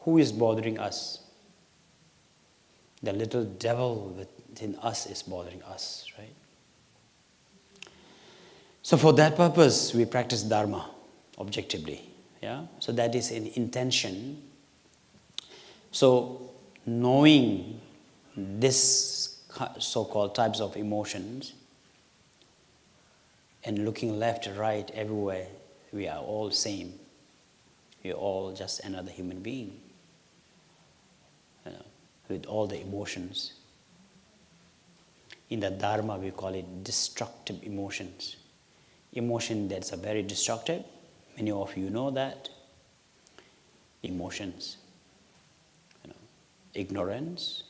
Who is bothering us? The little devil within us is bothering us, right? So for that purpose, we practice Dharma objectively. Yeah? So that is an intention. So knowing this so-called types of emotions and looking left, right, everywhere, we are all same. We are all just another human being, with all the emotions. In the Dharma, we call it destructive emotions. Emotion that's a very destructive. Many of you know that. Emotions. Ignorance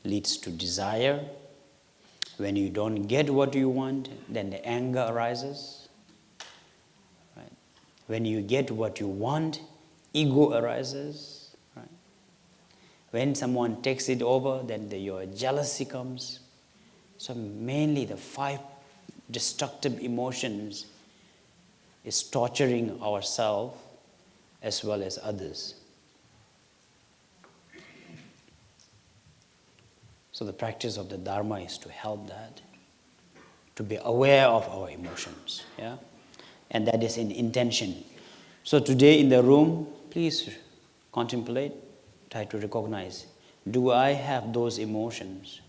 leads to desire. When you don't get what you want, then the anger arises. Right? When you get what you want, ego arises. Right? When someone takes it over, then your jealousy comes. So mainly the 5 destructive emotions is torturing ourselves as well as others. So the practice of the Dharma is to help that, to be aware of our emotions, yeah? And that is in intention. So today in the room, please contemplate, try to recognize, do I have those emotions?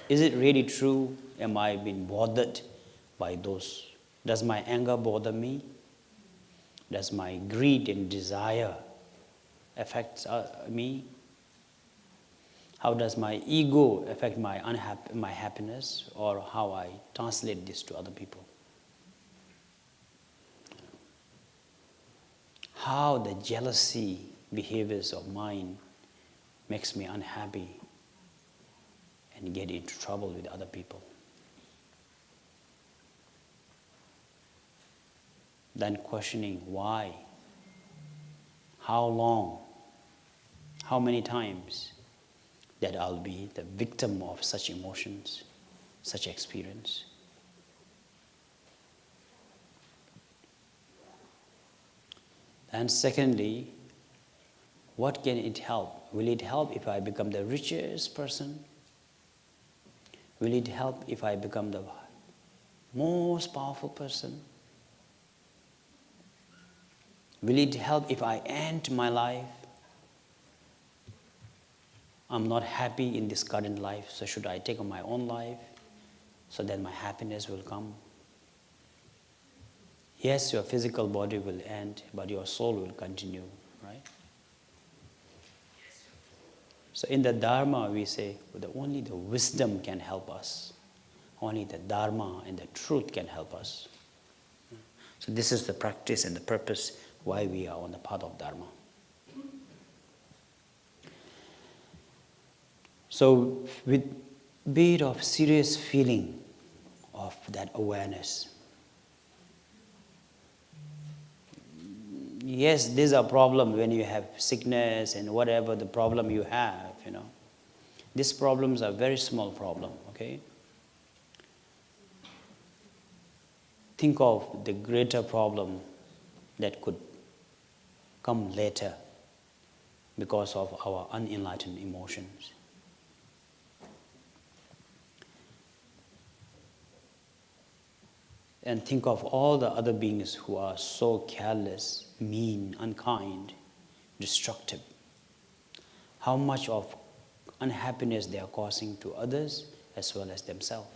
Is it really true? Am I being bothered by those? Does my anger bother me? Does my greed and desire affect me? How does my ego affect my happiness, or how I translate this to other people? How the jealousy behaviors of mine makes me unhappy and get into trouble with other people. Then questioning why, how long, how many times that I'll be the victim of such emotions, such experience. And secondly, what can it help? Will it help if I become the richest person? Will it help if I become the most powerful person? Will it help if I end my life? I'm not happy in this current life, so should I take on my own life so that my happiness will come? Yes, your physical body will end, but your soul will continue, right? So in the Dharma, we say that only the wisdom can help us. Only the Dharma and the truth can help us. So this is the practice and the purpose why we are on the path of Dharma. So with a bit of serious feeling of that awareness. Yes, there's a problem when you have sickness and whatever the problem you have, These problems are very small problem, okay? Think of the greater problem that could come later because of our unenlightened emotions. And think of all the other beings who are so careless, mean, unkind, destructive. How much of unhappiness they are causing to others as well as themselves.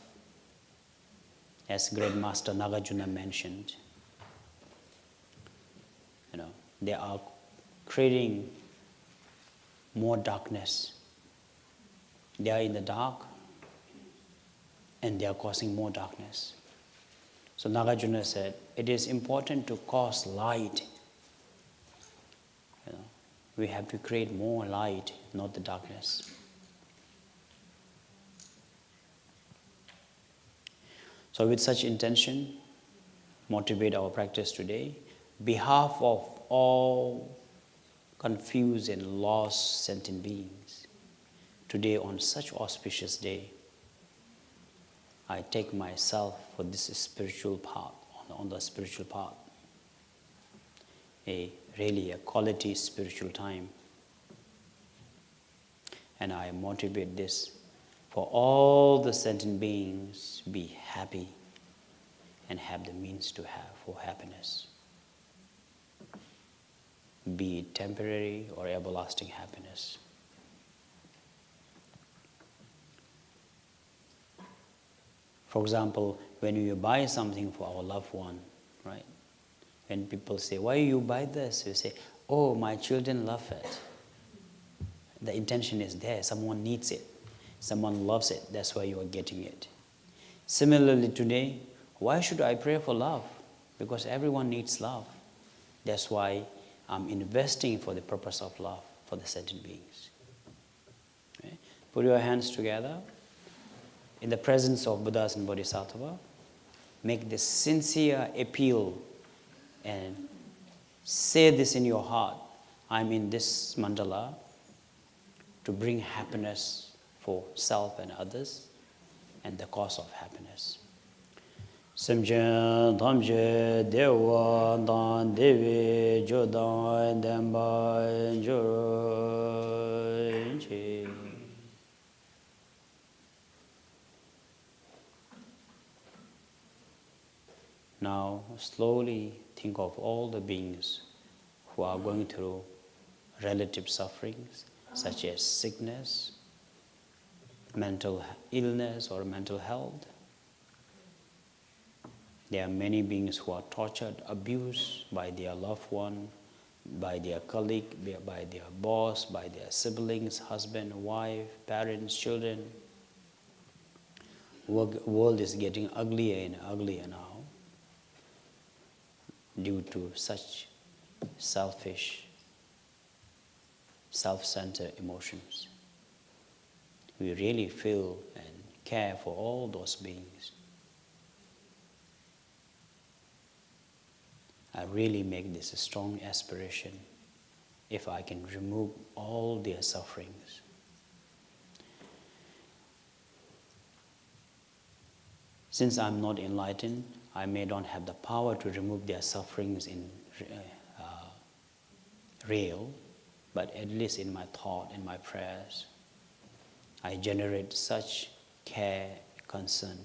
As Great Master Nagarjuna mentioned, they are creating more darkness. They are in the dark and they are causing more darkness. So Nagarjuna said, it is important to cause light. We have to create more light, not the darkness. So with such intention, motivate our practice today. Behalf of all confused and lost sentient beings, today on such auspicious day, I take myself for this spiritual path, on the spiritual path. really a quality spiritual time. And I motivate this for all the sentient beings be happy and have the means to have for happiness, be it temporary or everlasting happiness. For example, when you buy something for our loved one, right? When people say, why you buy this? You say, oh, my children love it. The intention is there. Someone needs it. Someone loves it. That's why you are getting it. Similarly today, why should I pray for love? Because everyone needs love. That's why I'm investing for the purpose of love for the sentient beings. Okay? Put your hands together. In the presence of Buddhas and Bodhisattva, make this sincere appeal and say this in your heart. I'm in this mandala to bring happiness for self and others and the cause of happiness. Samje Dhamje Dewa Dan Devi Jodan Demba Jorje. Now, slowly think of all the beings who are going through relative sufferings, such as sickness, mental illness, or mental health. There are many beings who are tortured, abused by their loved one, by their colleague, by their boss, by their siblings, husband, wife, parents, children. World is getting uglier and uglier now, due to such selfish, self-centered emotions. We really feel and care for all those beings. I really make this a strong aspiration if I can remove all their sufferings. Since I'm not enlightened, I may not have the power to remove their sufferings in real, but at least in my thought, in my prayers, I generate such care, concern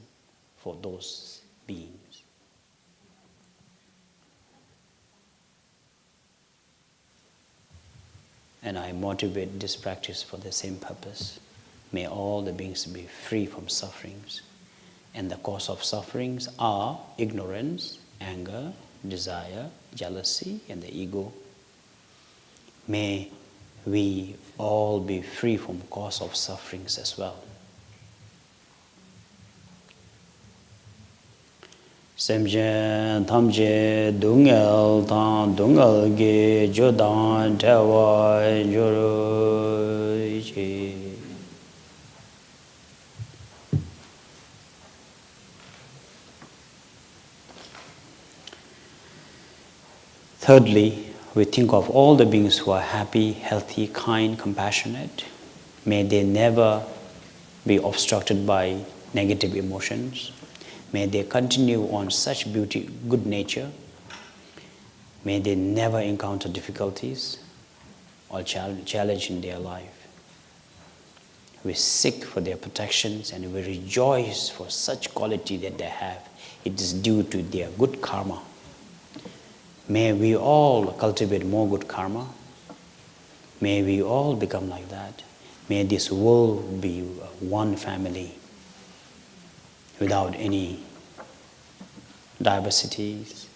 for those beings. And I motivate this practice for the same purpose. May all the beings be free from sufferings. And the cause of sufferings are ignorance, anger, desire, jealousy, and the ego. May we all be free from cause of sufferings as well. Semje Thamje Dungel Tang Dungel Ge Jodan Tewa Juru. Thirdly, we think of all the beings who are happy, healthy, kind, compassionate. May they never be obstructed by negative emotions. May they continue on such beauty, good nature. May they never encounter difficulties or challenge in their life. We seek for their protections and we rejoice for such quality that they have. It is due to their good karma. May we all cultivate more good karma. May we all become like that. May this world be one family without any diversities,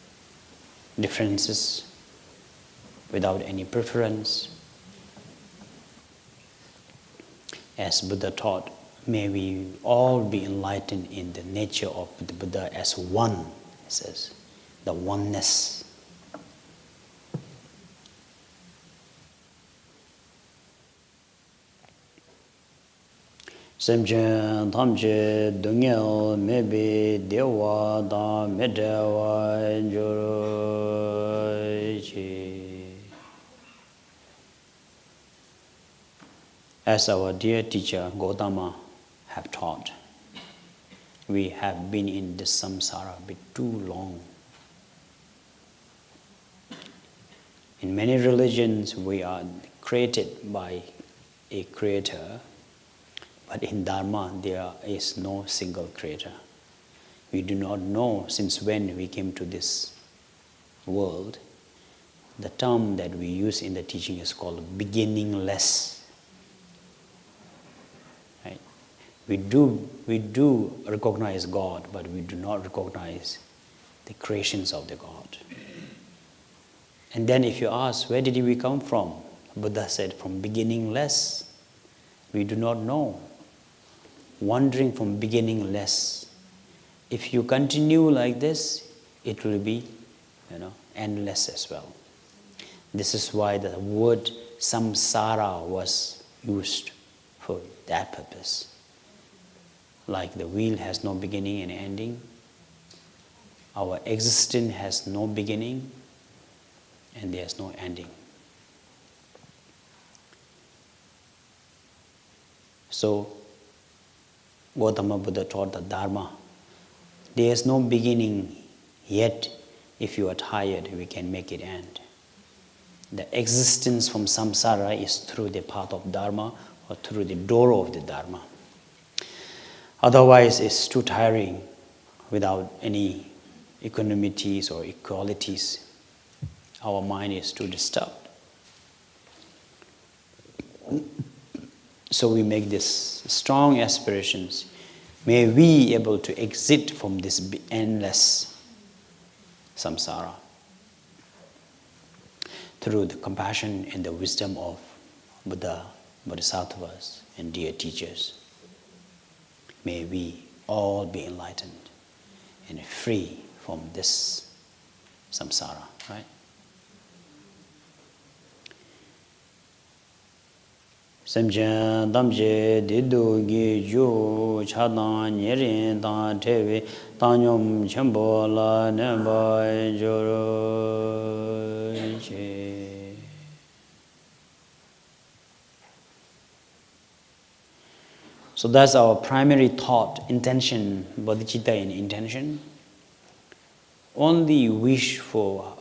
differences, without any preference. As Buddha taught, may we all be enlightened in the nature of the Buddha as one, he says, the oneness. Semje Thamje Dungel Mebe Dewa Da Medewa Juru. As our dear teacher Gautama have taught, we have been in this samsara a bit too long. In many religions, we are created by a creator, but in Dharma, there is no single creator. We do not know since when we came to this world. The term that we use in the teaching is called beginningless. Right? We do recognize God, but we do not recognize the creations of the God. And then if you ask, where did we come from? Buddha said, from beginningless. We do not know. Wandering from beginningless. If you continue like this, it will be, endless as well. This is why the word samsara was used for that purpose. Like the wheel has no beginning and ending, our existence has no beginning and there's no ending. So, Gautama Buddha taught the Dharma. There is no beginning, yet if you are tired, we can make it end. The existence from samsara is through the path of Dharma or through the door of the Dharma. Otherwise, it's too tiring without any equanimities or equalities. Our mind is too disturbed. So we make this strong aspirations. May we be able to exit from this endless samsara through the compassion and the wisdom of Buddha, Bodhisattvas, and dear teachers. May we all be enlightened and free from this samsara, right? Samchen damje didu gi ju chadang nyerin dang tewe tanyom chenpo la nemba joro che. So that's our primary thought, intention, bodhicitta in intention. Only wish for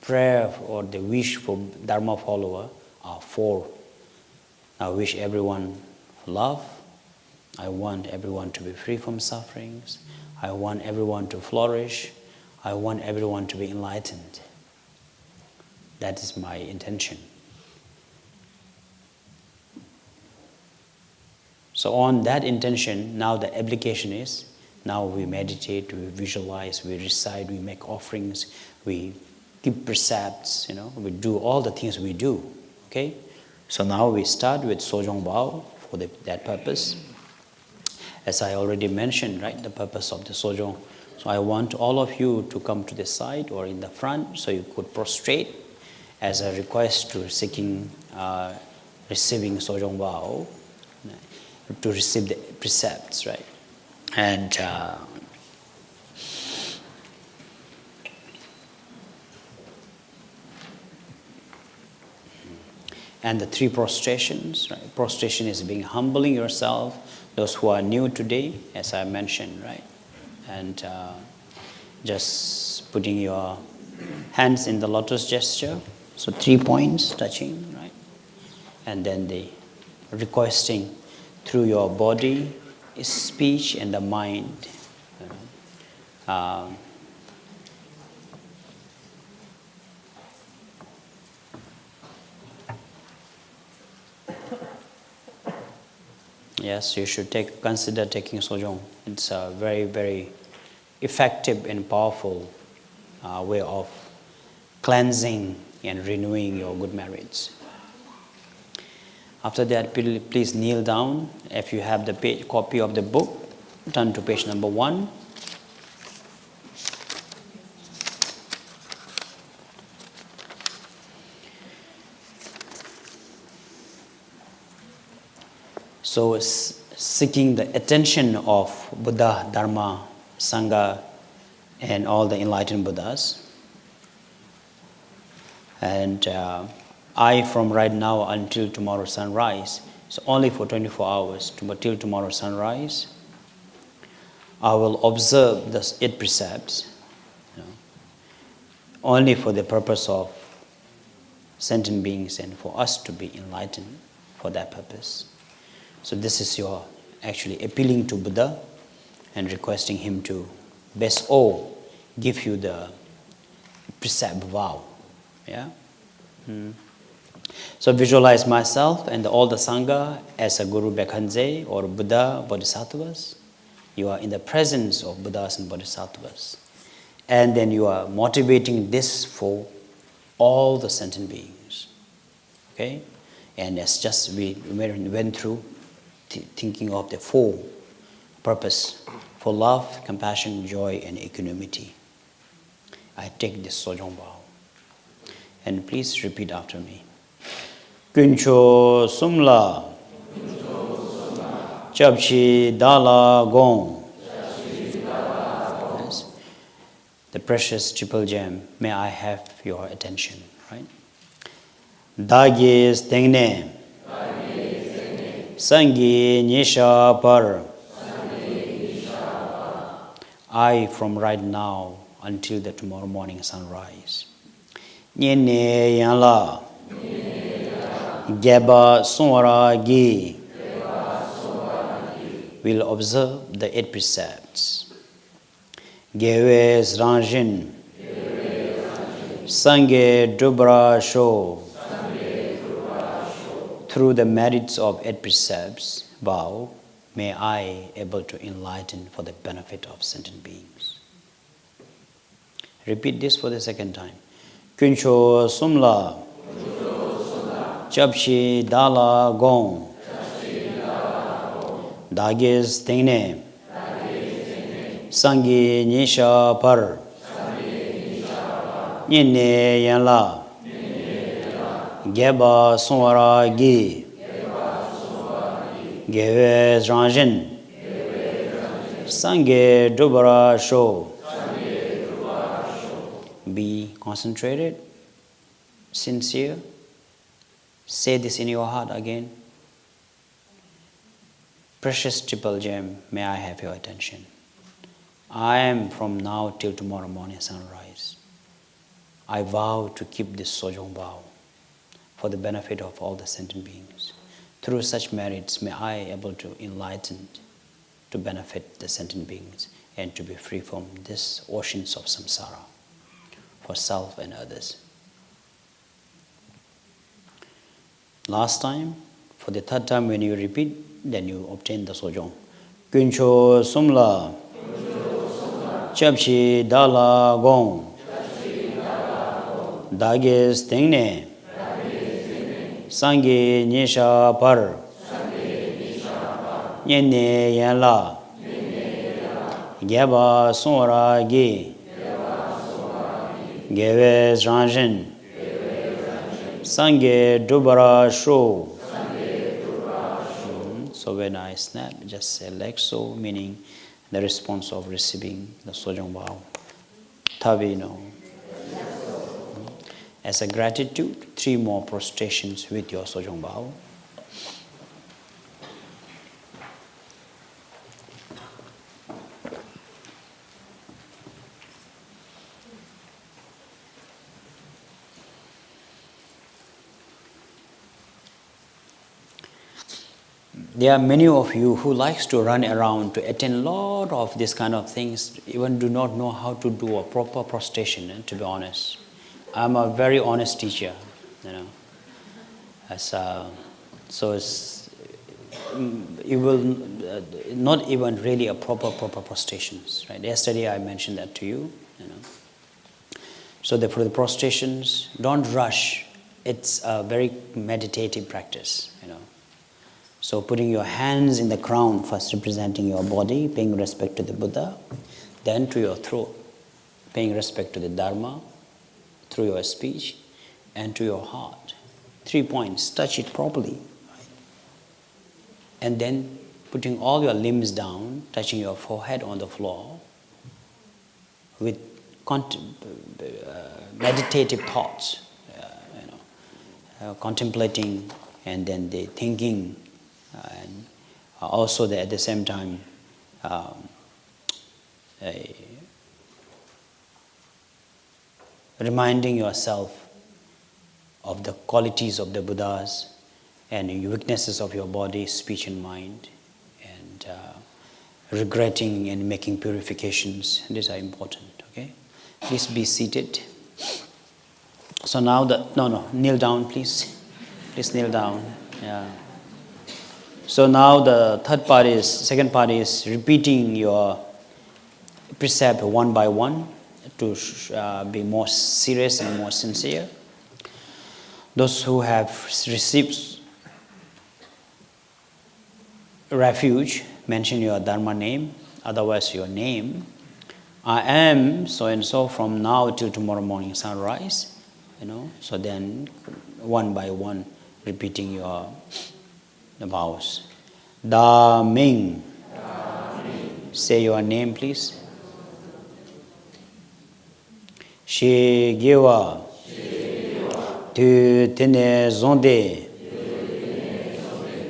prayer or the wish for Dharma follower are four. I wish everyone love. I want everyone to be free from sufferings. I want everyone to flourish. I want everyone to be enlightened. That is my intention. So on that intention, now the application is, now we meditate, we visualize, we recite, we make offerings, we give precepts, we do all the things we do, okay? So now we start with Sojong Bao for that purpose. As I already mentioned, right, the purpose of the Sojong. So I want all of you to come to the side or in the front so you could prostrate as a request to receiving Sojong Bao, to receive the precepts, right? And the three prostrations, right? Prostration is being humbling yourself. Those who are new today, as I mentioned, right? And just putting your hands in the lotus gesture. So 3 points touching, right? And then the requesting through your body, speech, and the mind. Yes, you should consider taking Sojong. It's a very, very effective and powerful way of cleansing and renewing your good merits. After that, please kneel down. If you have the copy of the book, turn to page number 1. So seeking the attention of Buddha, Dharma, Sangha, and all the enlightened Buddhas. And I, from right now until tomorrow sunrise, so only for 24 hours, till tomorrow sunrise, I will observe the 8 precepts, only for the purpose of sentient beings and for us to be enlightened for that purpose. So this is your actually appealing to Buddha and requesting him to best all give you the precept vow. Yeah. So visualize myself and all the Sangha as a Guru Bekhanze or Buddha Bodhisattvas. You are in the presence of Buddhas and Bodhisattvas. And then you are motivating this for all the sentient beings. Okay? And as just we went through, thinking of the four purpose for love, compassion, joy, and equanimity. I take this Sojong vow. And please repeat after me. Kuncho Sumla Chabchi Dala Gong. Yes. The precious triple gem, may I have your attention, right? Dagis Tengne Sangi Nisha Par. I from right now until the tomorrow morning sunrise. Nyene Yanla Geba Sonra Gi will observe the 8 precepts. Gewes Ranjin Sange Dubra Sho. Through the merits of 8 precepts, vow, may I able to enlighten for the benefit of sentient beings. Repeat this for the second time. Kuncho Sumla Chabshi Dala Gong Dagis Tengne Sangi Nisha Par Nyene Yanla Geba Sonra Gi Gewes Ranjin Sange Dubara Sho. Be concentrated, sincere. Say this in your heart again. Precious triple gem, may I have your attention. I am from now till tomorrow morning sunrise. I vow to keep this Sojong vow for the benefit of all the sentient beings. Through such merits, may I able to enlighten, to benefit the sentient beings and to be free from these oceans of samsara for self and others. Last time, for the third time when you repeat, then you obtain the Sojong. Kuncho Sumla Chabshi Dala Gong Dagis Tengne Sangi Nisha Par Nyene Yanla Geba Sonra Gi Gewes Ranjin Sange Dubara Sho. So when I snap, just say like so, meaning the response of receiving the Sojong vow. Tavino. As a gratitude, 3 more prostrations with your Sojong vow. There are many of you who likes to run around to attend a lot of this kind of things, even do not know how to do a proper prostration, to be honest. I'm a very honest teacher, you know. So it's, you will not even really a proper prostrations, right? Yesterday I mentioned that to you, you know. So for the prostrations, don't rush. It's a very meditative practice, you know. So putting your hands in the crown, first representing your body, paying respect to the Buddha, then to your throat, paying respect to the Dharma, through your speech, and to your heart. 3 points, touch it properly. And then putting all your limbs down, touching your forehead on the floor, with meditative thoughts, contemplating, and then the thinking, and also at the same time reminding yourself of the qualities of the Buddhas and weaknesses of your body, speech and mind, and regretting and making purifications. These are important, okay? Please be seated. So now kneel down, please. Please kneel down. Yeah. So now the second part is repeating your precept one by one to be more serious and more sincere. Those who have received refuge, mention your Dharma name, otherwise your name. I am so and so from now till tomorrow morning sunrise. So then one by one repeating your vows. Da Ming. Say your name, please. She Giwa. Tu Tene Zonde.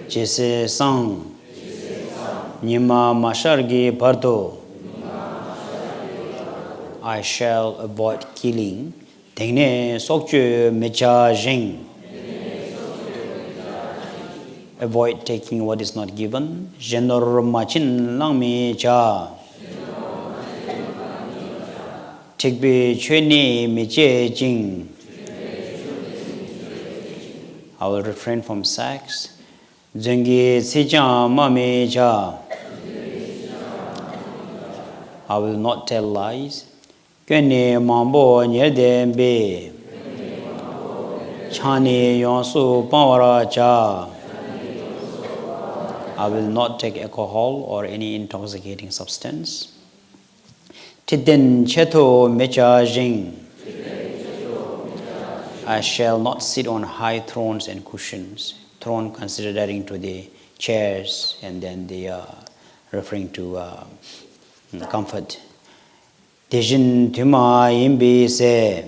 Jese Sang. Nima Mashargi Parto. I shall avoid killing. Tengne Sokchu Mecha Jing. Avoid taking what is not given. Jenor Machin Langmi Cha. Tikbi Chuni Meche Jing. I will refrain from sex. Zengi Sijang Mami Cha. I will not tell lies. Kene Mambo Nyerde Be. Chani Yonsu Pawara Cha. I will not take alcohol or any intoxicating substance. Tiden Cheto Mecha Jing. I shall not sit on high thrones and cushions. Throne considering to the chairs, and then they are referring to comfort. Tejin Tuma Imbi Se.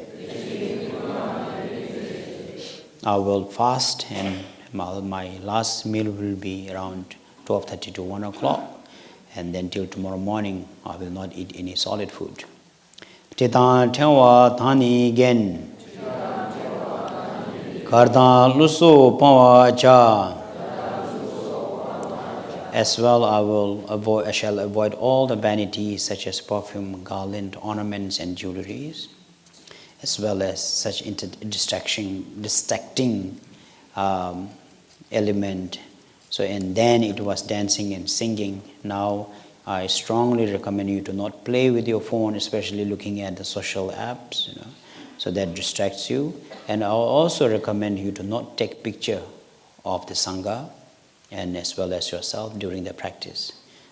I will fast, and my last meal will be around 12:30 to 1 o'clock, and then till tomorrow morning I will not eat any solid food. Titan Tenwa Thani Gen. Kardan Luso Pawa Cha. As well, I shall avoid all the vanities such as perfume, garland, ornaments, and jewelries, as well as such distracting element. So, and then it was dancing and singing. Now, I strongly recommend you to not play with your phone, especially looking at the social apps, so that distracts you. And I also recommend you to not take picture of the Sangha and as well as yourself during the practice,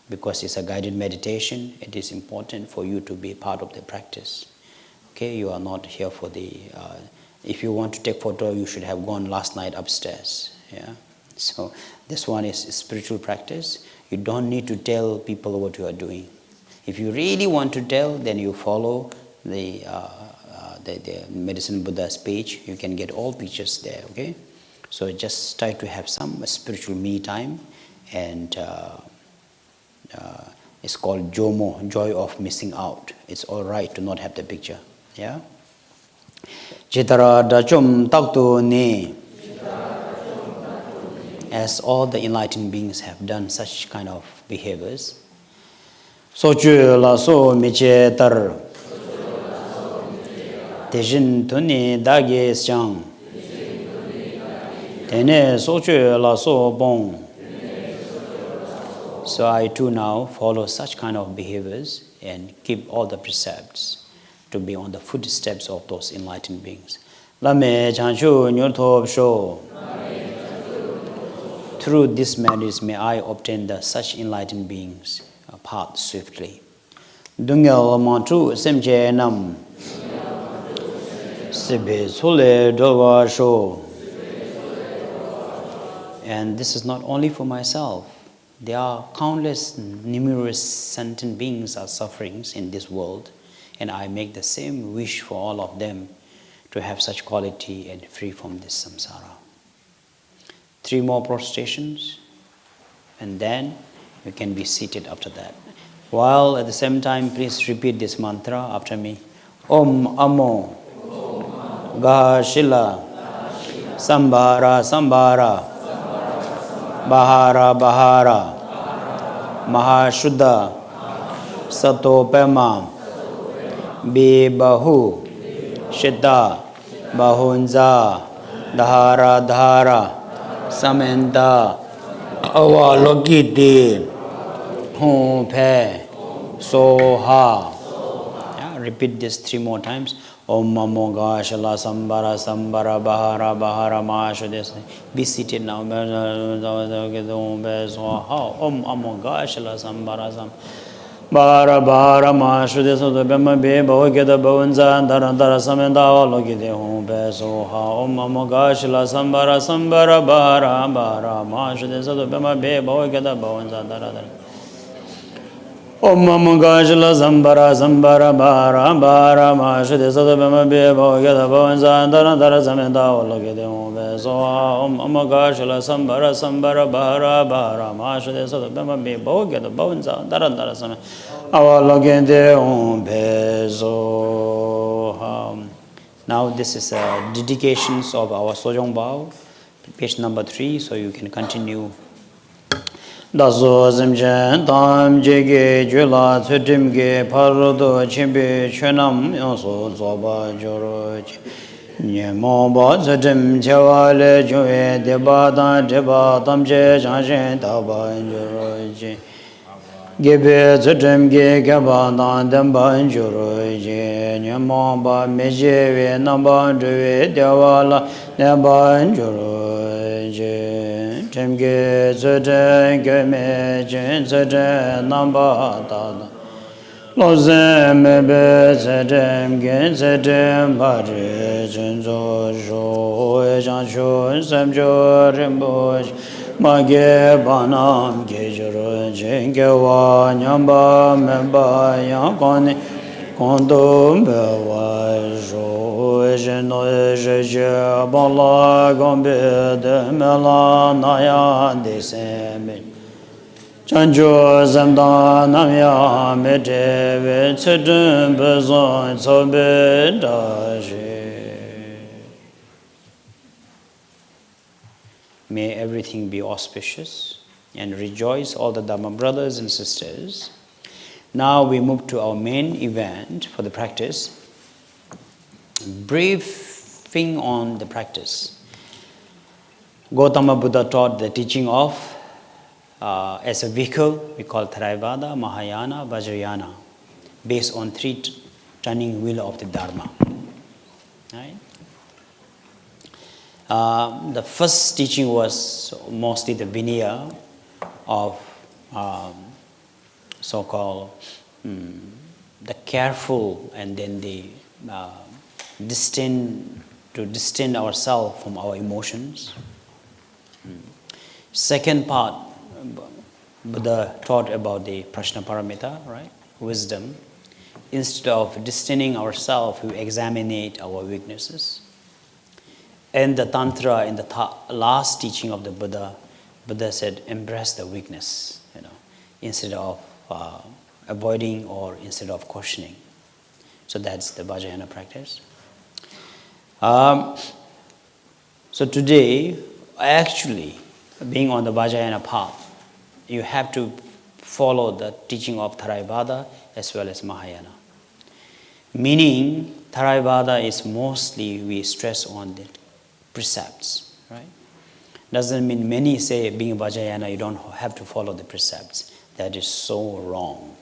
because it's a guided meditation. It is important for you to be part of the practice. Okay, you are not here for the. If you want to take photo, you should have gone last night upstairs. Yeah, so this one is spiritual practice. You don't need to tell people what you are doing. If you really want to tell, then you follow the Medicine Buddha's page. You can get all pictures there. Okay. So just try to have some spiritual me time, and it's called Jomo, joy of missing out. It's all right to not have the picture. Yeah. Chitara dachum taktu ni. As all the enlightened beings have done such kind of behaviors. Sochu la so meche tar. Tejin tuni dagi syang. So I too now follow such kind of behaviors and keep all the precepts to be on the footsteps of those enlightened beings. Through this marriage may I obtain the such enlightened beings path swiftly. Dungel mantu semje nam sebe sole dolwa sho. And this is not only for myself. There are countless, numerous sentient beings are suffering in this world, and I make the same wish for all of them to have such quality and free from this samsara. 3 more prostrations, and then you can be seated after that. While at the same time, please repeat this mantra after me. Om Amo Ga Shila Sambara, Sambara, Bahara, Bahara, Mahashuddha, Satopema, Bebahu, Shita, Bahunza, Dhara, Dhara, Samenta, Avalokiti, Hum Pe, Soha. Yeah, repeat this 3 more times. Om Namo Gashala Sambara Sambara Bahara Bahara Mahashuddha. Be seated now. Om Namo Gashala Sambara Sambara Bahara Bahara Mahashuddha Sudabema Be Bhogeda Bhavanza Dharantara Samenda Avalokiti Hum Pe Soha. Om Namo Gashala Sambara Sambara Bahara Bahara Mahashuddha Sudabema Be Bhogeda Bhavanza Dharantara Om Namo Gashala Sambara Sambara Bahara Bahara Mahashuddha Sudabema Be Bhogeda Bhavanza Dharantara Samenda Avalokiti Hum Pe Soha. Om Namo Gashala Sambara Sambara Bahara Bahara Mahashuddha Sudabema Be Bhogeda Bhavanza Dharantara Samenda Avalokiti Hum Pe Soha. Now this is dedications of our Sojong Bao, page number 3, so you can continue. Daso Zimchen Tam Jege Jula Tsutimge Parudo Chimbe Chunam Yoso Zoba Joroch Nyemo Ba Tsutim Chewale Joe Deba Dan Deba Tamche Chanshen Taba Joroch Gebe Tsutimge Gaba Dan Demba Joroch Nyemo Ba Mejewe Namba Dwe Dewala Deba Joroch Temge zede geme jen zede namba dada Lozem be zedem gen zedem bari jen zo jo e jan jo sem jo rimbo mage banam ge joro jen ge wa nyamba memba yang kone Kondo bewa jo je no je je bala gombe de mela naya de seme chanjo zamda namya mete ve chedun bezon sobe daje. May everything be auspicious and rejoice all the Dharma brothers and sisters. Now we move to our main event for the practice. Briefing on the practice. Gautama Buddha taught the teaching of, as a vehicle, we call Theravada, Mahayana, Vajrayana, based on 3 turning wheel of the Dharma. Right? The first teaching was mostly the Vinaya of so-called the careful and then the distant ourselves from our emotions. Second part, Buddha taught about the prajna paramita, right? Wisdom. Instead of distancing ourselves, we examine our weaknesses. And the Tantra, in the last teaching of the Buddha, Buddha said, embrace the weakness, instead of avoiding or instead of questioning. So that's the Vajrayana practice. So today, actually, being on the Vajrayana path, you have to follow the teaching of Theravada as well as Mahayana. Meaning, Theravada is mostly we stress on the precepts, right? Doesn't mean many say being Vajrayana you don't have to follow the precepts. That is so wrong.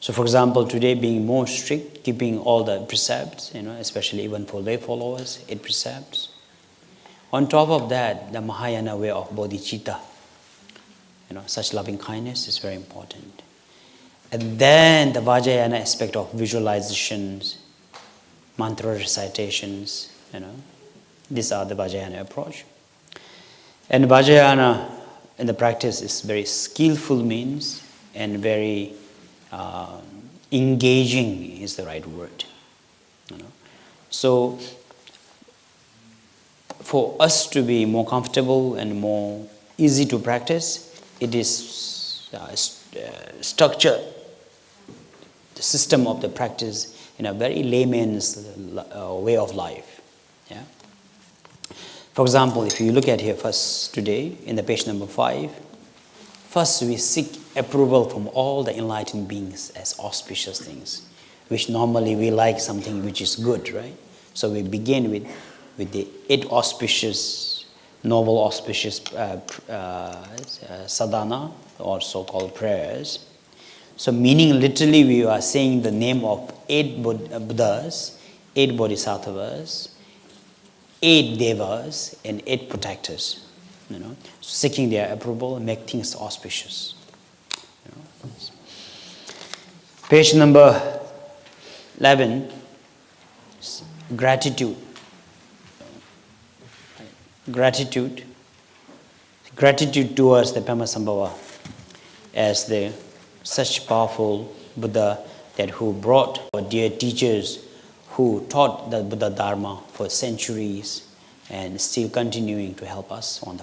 So for example, today being more strict, keeping all the precepts, especially even for lay followers, 8 precepts. On top of that, the Mahayana way of bodhicitta, such loving kindness is very important. And then the Vajrayana aspect of visualizations, mantra recitations, these are the Vajrayana approach. And Vajrayana in the practice is very skillful means and very engaging is the right word. So for us to be more comfortable and more easy to practice, it is structured, the system of the practice in a very layman's way of life. Yeah. For example, if you look at here first today, in the page number 5, first we seek approval from all the enlightened beings as auspicious things, which normally we like something which is good, right? So we begin with the 8 auspicious, noble auspicious sadhana, or so-called prayers. So meaning literally we are saying the name of 8 Buddhas, 8 Bodhisattvas, 8 devas, and 8 protectors. Seeking their approval and make things auspicious. Page number 11, gratitude. Gratitude towards the Pamasambhava as the such powerful Buddha that who brought our dear teachers who taught the Buddha Dharma for centuries and still continuing to help us on the